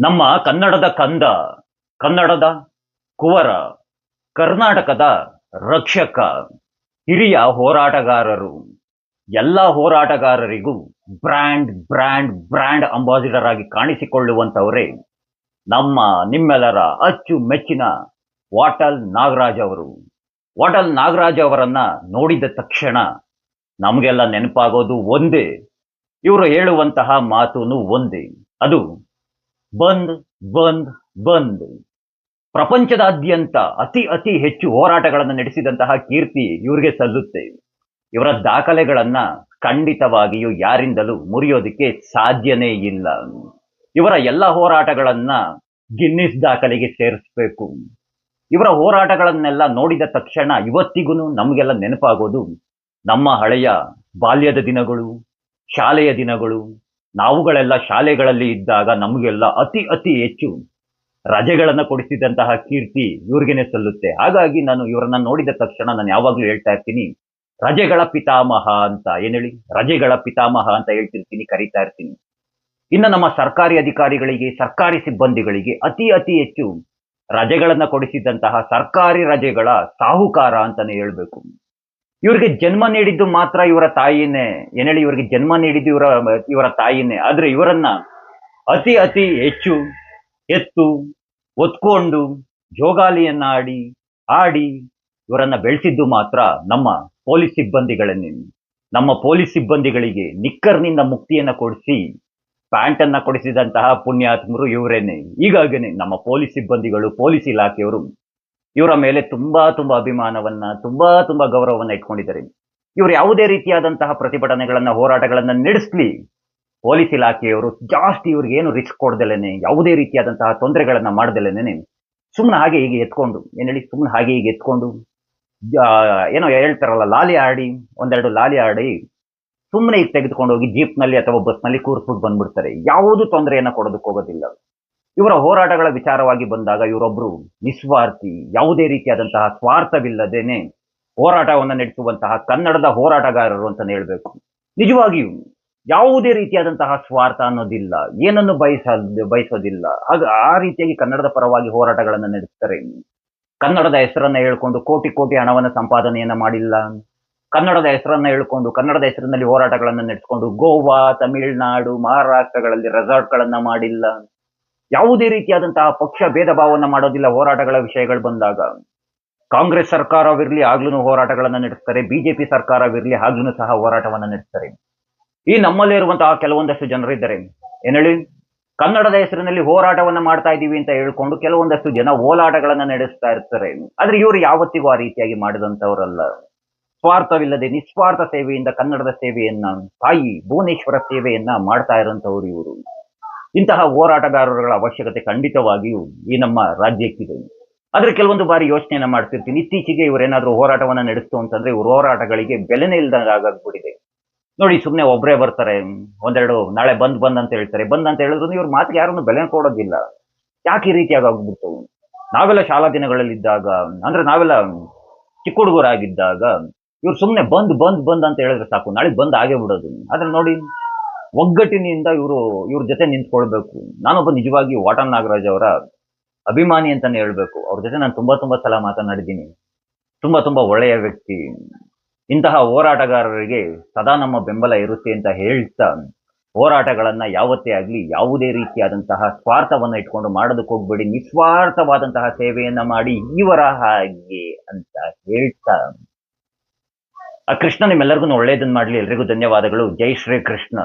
ನಮ್ಮ ಕನ್ನಡದ ಕಂದ, ಕನ್ನಡದ ಕುವರ, ಕರ್ನಾಟಕದ ರಕ್ಷಕ, ಹಿರಿಯ ಹೋರಾಟಗಾರರು. ಎಲ್ಲ ಹೋರಾಟಗಾರರಿಗೂ ಬ್ರ್ಯಾಂಡ್ ಬ್ರ್ಯಾಂಡ್ ಬ್ರ್ಯಾಂಡ್ ಅಂಬಾಸಿಡರ್ ಆಗಿ ಕಾಣಿಸಿಕೊಳ್ಳುವಂತವರೇ ನಮ್ಮ ನಿಮ್ಮೆಲ್ಲರ ಅಚ್ಚುಮೆಚ್ಚಿನ ವಾಟಾಳ್ ನಾಗರಾಜ್ ಅವರು. ವಾಟಾಳ್ ನಾಗರಾಜ್ ಅವರನ್ನ ನೋಡಿದ ತಕ್ಷಣ ನಮಗೆಲ್ಲ ನೆನಪಾಗೋದು ಒಂದೇ, ಇವರು ಹೇಳುವಂತಹ ಮಾತುನು ಒಂದೇ, ಅದು ಬಂದ್ ಬಂದ್ ಬಂದ್. ಪ್ರಪಂಚದಾದ್ಯಂತ ಅತಿ ಅತಿ ಹೆಚ್ಚು ಹೋರಾಟಗಳನ್ನು ನಡೆಸಿದಂತಹ ಕೀರ್ತಿ ಇವರಿಗೆ ಸಲ್ಲುತ್ತೆ. ಇವರ ದಾಖಲೆಗಳನ್ನ ಖಂಡಿತವಾಗಿಯೂ ಯಾರಿಂದಲೂ ಮುರಿಯೋದಕ್ಕೆ ಸಾಧ್ಯನೇ ಇಲ್ಲ. ಇವರ ಎಲ್ಲ ಹೋರಾಟಗಳನ್ನ ಗಿನ್ನಿಸ್ ದಾಖಲೆಗೆ ಸೇರಿಸಬೇಕು. ಇವರ ಹೋರಾಟಗಳನ್ನೆಲ್ಲ ನೋಡಿದ ತಕ್ಷಣ ಇವತ್ತಿಗೂ ನಮಗೆಲ್ಲ ನೆನಪಾಗೋದು ನಮ್ಮ ಹಳೆಯ ಬಾಲ್ಯದ ದಿನಗಳು, ಶಾಲೆಯ ದಿನಗಳು. ನಾವುಗಳೆಲ್ಲ ಶಾಲೆಗಳಲ್ಲಿ ಇದ್ದಾಗ ನಮಗೆಲ್ಲ ಅತಿ ಅತಿ ಹೆಚ್ಚು ರಜೆಗಳನ್ನ ಕೊಡಿಸಿದಂತಹ ಕೀರ್ತಿ ಇವ್ರಿಗೇನೆ ಸಲ್ಲುತ್ತೆ. ಹಾಗಾಗಿ ನಾನು ಇವರನ್ನ ನೋಡಿದ ತಕ್ಷಣ ನಾನು ಯಾವಾಗ್ಲೂ ಹೇಳ್ತಾ ಇರ್ತೀನಿ, ರಜೆಗಳ ಪಿತಾಮಹ ಅಂತ. ಏನ್ ಹೇಳಿ, ರಜೆಗಳ ಪಿತಾಮಹ ಅಂತ ಹೇಳ್ತಿರ್ತೀನಿ, ಕರೀತಾ ಇರ್ತೀನಿ. ಇನ್ನು ನಮ್ಮ ಸರ್ಕಾರಿ ಅಧಿಕಾರಿಗಳಿಗೆ, ಸರ್ಕಾರಿ ಸಿಬ್ಬಂದಿಗಳಿಗೆ ಅತಿ ಅತಿ ಹೆಚ್ಚು ರಜೆಗಳನ್ನ ಕೊಡಿಸಿದಂತಹ ಸರ್ಕಾರಿ ರಜೆಗಳ ಸಾಹುಕಾರ ಅಂತಾನೆ ಹೇಳ್ಬೇಕು. ಇವರಿಗೆ ಜನ್ಮ ನೀಡಿದ್ದು ಮಾತ್ರ ಇವರ ತಾಯಿನೇ. ಏನ್ ಹೇಳಿ, ಇವರಿಗೆ ಜನ್ಮ ನೀಡಿದ್ದು ಇವರ ತಾಯಿನೇ. ಆದ್ರೆ ಇವರನ್ನ ಅತಿ ಅತಿ ಹೆಚ್ಚು ಎತ್ತು ಒತ್ಕೊಂಡು ಜೋಗಾಲಿಯನ್ನ ಆಡಿ ಇವರನ್ನ ಬೆಳೆಸಿದ್ದು ಮಾತ್ರ ನಮ್ಮ ಪೊಲೀಸ್ ಸಿಬ್ಬಂದಿಗಳನ್ನೇ. ನಮ್ಮ ಪೊಲೀಸ್ ಸಿಬ್ಬಂದಿಗಳಿಗೆ ನಿಕ್ಕರ್ನಿಂದ ಮುಕ್ತಿಯನ್ನ ಕೊಡಿಸಿ ಪ್ಯಾಂಟ್ ಅನ್ನ ಕೊಡಿಸಿದಂತಹ ಪುಣ್ಯಾತ್ಮರು ಇವರೇನೆ. ಹೀಗಾಗಿನೇ ನಮ್ಮ ಪೊಲೀಸ್ ಸಿಬ್ಬಂದಿಗಳು, ಪೊಲೀಸ್ ಇಲಾಖೆಯವರು ಇವರ ಮೇಲೆ ತುಂಬಾ ತುಂಬಾ ಅಭಿಮಾನವನ್ನ, ತುಂಬಾ ಗೌರವವನ್ನ ಇಟ್ಕೊಂಡಿದ್ದಾರೆ. ಇವರು ಯಾವುದೇ ರೀತಿಯಾದಂತಹ ಪ್ರತಿಭಟನೆಗಳನ್ನ, ಹೋರಾಟಗಳನ್ನ ನಡೆಸಲಿ, ಪೊಲೀಸ್ ಇಲಾಖೆಯವರು ಜಾಸ್ತಿ ಇವ್ರಿಗೆ ಏನು ರಿಸ್ಕ್ ಕೊಡದಲೇನೆ, ಯಾವುದೇ ರೀತಿಯಾದಂತಹ ತೊಂದರೆಗಳನ್ನ ಮಾಡದಲೇನೆ ಸುಮ್ಮನೆ ಹಾಗೆ ಹೀಗೆ ಎತ್ಕೊಂಡು, ಏನ್ ಹೇಳಿ, ಸುಮ್ಮನೆ ಹಾಗೆ ಹೀಗೆ ಎತ್ಕೊಂಡು ಏನೋ ಹೇಳ್ತಾರಲ್ಲ, ಒಂದೆರಡು ಲಾಲಿ ಆಡಿ ಸುಮ್ಮನೆ ಈಗ ತೆಗೆದುಕೊಂಡು ಹೋಗಿ ಜೀಪ್ನಲ್ಲಿ ಅಥವಾ ಬಸ್ನಲ್ಲಿ ಕೂರಿಸ್ಬಿಟ್ಟು ಬಂದ್ಬಿಡ್ತಾರೆ. ಯಾವುದೂ ತೊಂದರೆಯನ್ನ ಕೊಡೋದಕ್ಕೆ ಹೋಗೋದಿಲ್ಲ. ಇವರ ಹೋರಾಟಗಳ ವಿಚಾರವಾಗಿ ಬಂದಾಗ ಇವರೊಬ್ರು ನಿಸ್ವಾರ್ಥಿ, ಯಾವುದೇ ರೀತಿಯಾದಂತಹ ಸ್ವಾರ್ಥವಿಲ್ಲದೇನೆ ಹೋರಾಟವನ್ನು ನಡೆಸುವಂತಹ ಕನ್ನಡದ ಹೋರಾಟಗಾರರು ಅಂತಾನೆ ಹೇಳ್ಬೇಕು. ನಿಜವಾಗಿಯೂ ಯಾವುದೇ ರೀತಿಯಾದಂತಹ ಸ್ವಾರ್ಥ ಅನ್ನೋದಿಲ್ಲ, ಏನನ್ನು ಬಯಸೋದಿಲ್ಲ. ಆ ರೀತಿಯಾಗಿ ಕನ್ನಡದ ಪರವಾಗಿ ಹೋರಾಟಗಳನ್ನು ನಡೆಸ್ತಾರೆ. ಕನ್ನಡದ ಹೆಸರನ್ನ ಹೇಳ್ಕೊಂಡು ಕೋಟಿ ಕೋಟಿ ಹಣವನ್ನ ಸಂಪಾದನೆಯನ್ನ ಮಾಡಿಲ್ಲ. ಕನ್ನಡದ ಹೆಸರನ್ನ ಹೇಳ್ಕೊಂಡು, ಕನ್ನಡದ ಹೆಸರಿನಲ್ಲಿ ಹೋರಾಟಗಳನ್ನು ನಡೆಸಿಕೊಂಡು ಗೋವಾ, ತಮಿಳುನಾಡು, ಮಹಾರಾಷ್ಟ್ರಗಳಲ್ಲಿ ರೆಸಾರ್ಟ್ಗಳನ್ನ ಮಾಡಿಲ್ಲ. ಯಾವುದೇ ರೀತಿಯಾದಂತಹ ಪಕ್ಷ ಭೇದ ಭಾವವನ್ನು ಮಾಡೋದಿಲ್ಲ. ಹೋರಾಟಗಳ ವಿಷಯಗಳು ಬಂದಾಗ ಕಾಂಗ್ರೆಸ್ ಸರ್ಕಾರವಿರ್ಲಿ ಆಗ್ಲೂ ಹೋರಾಟಗಳನ್ನ ನಡೆಸ್ತಾರೆ, ಬಿಜೆಪಿ ಸರ್ಕಾರವಿರ್ಲಿ ಆಗ್ಲೂ ಸಹ ಹೋರಾಟವನ್ನ ನಡೆಸ್ತಾರೆ. ಈ ನಮ್ಮಲ್ಲೇ ಇರುವಂತಹ ಕೆಲವೊಂದಷ್ಟು ಜನರಿದ್ದಾರೆ, ಏನ್ ಹೇಳಿ, ಕನ್ನಡದ ಹೆಸರಿನಲ್ಲಿ ಹೋರಾಟವನ್ನ ಮಾಡ್ತಾ ಇದೀವಿ ಅಂತ ಹೇಳ್ಕೊಂಡು ಕೆಲವೊಂದಷ್ಟು ಜನ ಹೋರಾಟಗಳನ್ನ ನಡೆಸ್ತಾ ಇರ್ತಾರೆ. ಆದ್ರೆ ಇವರು ಯಾವತ್ತಿಗೂ ಆ ರೀತಿಯಾಗಿ ಮಾಡಿದಂತವರಲ್ಲ. ಸ್ವಾರ್ಥವಿಲ್ಲದೆ ನಿಸ್ವಾರ್ಥ ಸೇವೆಯಿಂದ ಕನ್ನಡದ ಸೇವೆಯನ್ನ, ತಾಯಿ ಭುವನೇಶ್ವರ ಸೇವೆಯನ್ನ ಮಾಡ್ತಾ ಇರೋಂಥವ್ರು ಇವರು. ಇಂತಹ ಹೋರಾಟಗಾರರುಗಳ ಅವಶ್ಯಕತೆ ಖಂಡಿತವಾಗಿಯೂ ಈ ನಮ್ಮ ರಾಜ್ಯಕ್ಕಿದೆ. ಆದ್ರೆ ಕೆಲವೊಂದು ಬಾರಿ ಯೋಚನೆಯನ್ನ ಮಾಡ್ತಿರ್ತೀನಿ, ಇತ್ತೀಚೆಗೆ ಇವರೇನಾದ್ರೂ ಹೋರಾಟವನ್ನ ನಡೆಸ್ತು ಅಂತಂದ್ರೆ ಇವ್ರ ಹೋರಾಟಗಳಿಗೆ ಬೆಲೆನೇ ಇಲ್ದಂಗಾಗ್ಬಿಟ್ಟಿದೆ. ನೋಡಿ, ಸುಮ್ಮನೆ ಒಬ್ಬರೇ ಬರ್ತಾರೆ, ಒಂದೆರಡು ನಾಳೆ ಬಂದ್ ಅಂತ ಹೇಳ್ತಾರೆ. ಬಂದ್ ಅಂತ ಹೇಳಿದ್ರು ಇವ್ರ ಮಾತಿಗೆ ಯಾರನ್ನು ಬೆಲೆ ಕೊಡೋದಿಲ್ಲ. ಯಾಕೆ ಈ ರೀತಿಯಾಗಿ ಆಗ್ಬಿಟ್ಟು? ನಾವೆಲ್ಲ ಶಾಲಾ ದಿನಗಳಲ್ಲಿದ್ದಾಗ, ಅಂದ್ರೆ ನಾವೆಲ್ಲ ಚಿಕ್ಕ ಹುಡುಗರಾಗಿದ್ದಾಗ ಇವ್ರು ಸುಮ್ಮನೆ ಬಂದ್ ಅಂತ ಹೇಳಿದ್ರೆ ಸಾಕು, ನಾಳೆ ಬಂದ್ ಆಗೇ ಬಿಡೋದು. ಆದ್ರೆ ನೋಡಿ, ಒಗ್ಗಟ್ಟಿನಿಂದ ಇವ್ರ ಜೊತೆ ನಿಂತ್ಕೊಳ್ಬೇಕು. ನಾನೊಬ್ಬ ನಿಜವಾಗಿ ವಾಟಾಳ್ ನಾಗರಾಜ್ ಅವರ ಅಭಿಮಾನಿ ಅಂತಾನೆ ಹೇಳ್ಬೇಕು. ಅವ್ರ ಜೊತೆ ನಾನು ತುಂಬಾ ಸಲ ಮಾತನಾಡಿದ್ದೀನಿ. ತುಂಬಾ ಒಳ್ಳೆಯ ವ್ಯಕ್ತಿ. ಇಂತಹ ಹೋರಾಟಗಾರರಿಗೆ ಸದಾ ನಮ್ಮ ಬೆಂಬಲ ಇರುತ್ತೆ ಅಂತ ಹೇಳ್ತಾ, ಹೋರಾಟಗಳನ್ನ ಯಾವತ್ತೇ ಆಗ್ಲಿ ಯಾವುದೇ ರೀತಿಯಾದಂತಹ ಸ್ವಾರ್ಥವನ್ನ ಇಟ್ಕೊಂಡು ಮಾಡೋದಕ್ಕೆ ಹೋಗ್ಬೇಡಿ, ನಿಸ್ವಾರ್ಥವಾದಂತಹ ಸೇವೆಯನ್ನ ಮಾಡಿ ಇವರ ಹಾಗೆ ಅಂತ ಹೇಳ್ತಾ, ಆ ಕೃಷ್ಣ ನಿಮ್ಮೆಲ್ಲರಿಗೂ ಒಳ್ಳೇದನ್ನ ಮಾಡ್ಲಿ. ಎಲ್ರಿಗೂ ಧನ್ಯವಾದಗಳು. ಜೈ ಶ್ರೀ ಕೃಷ್ಣ.